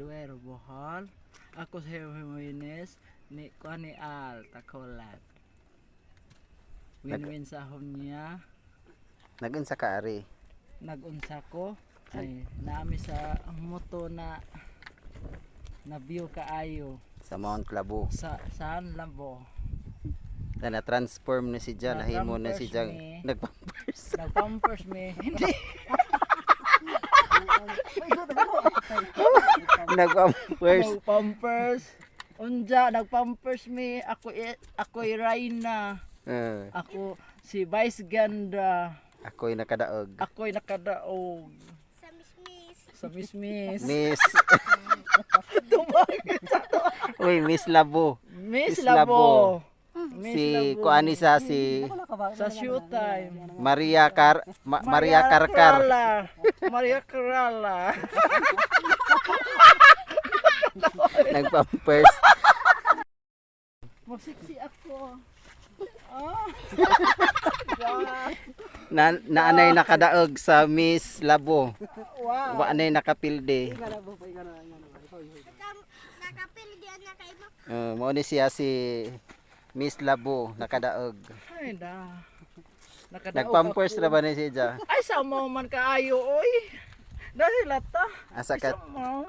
Duero, Bohol. Ako si Jimenez, ni Kwani Al, Tacolat. Win-win sa niya. Nagunsa ka ari. Nag-unsa ko. Ay, naami sa moto na view kaayo. Sa Mount Labu. Saan Labo? Na transform na si Jan, nahimo na si Jan. Na-pampers Nagpampers. Nag-pampers me. Hindi. Nagpampers. Nag-pampers. Unja, nag-pampers me. Ako'y Raina. Ako si Vice Ganda. Ako'y nakadaog. Ako'y nakadaog. Sa Miss. Miss. Tumagin sa to. Uy, Miss Labo. Miss Miss Labo. Labo. Miss Si Labo. kuani sa si Sa showtime. Maria Karkar. Karala. Maria Karala. Nagpampers. Masiksi ako. Ah. Naanay nakadaog sa Miss Labo. Wow. Waanay nakapilde. Nakapili na kay mo. Mao ni siya si Miss Labo nakadaog. Ay da. Nagpampers ra ba ni siya? Ay sa mo man kaayo oy. Dahil lata. Asa ka Sa mo.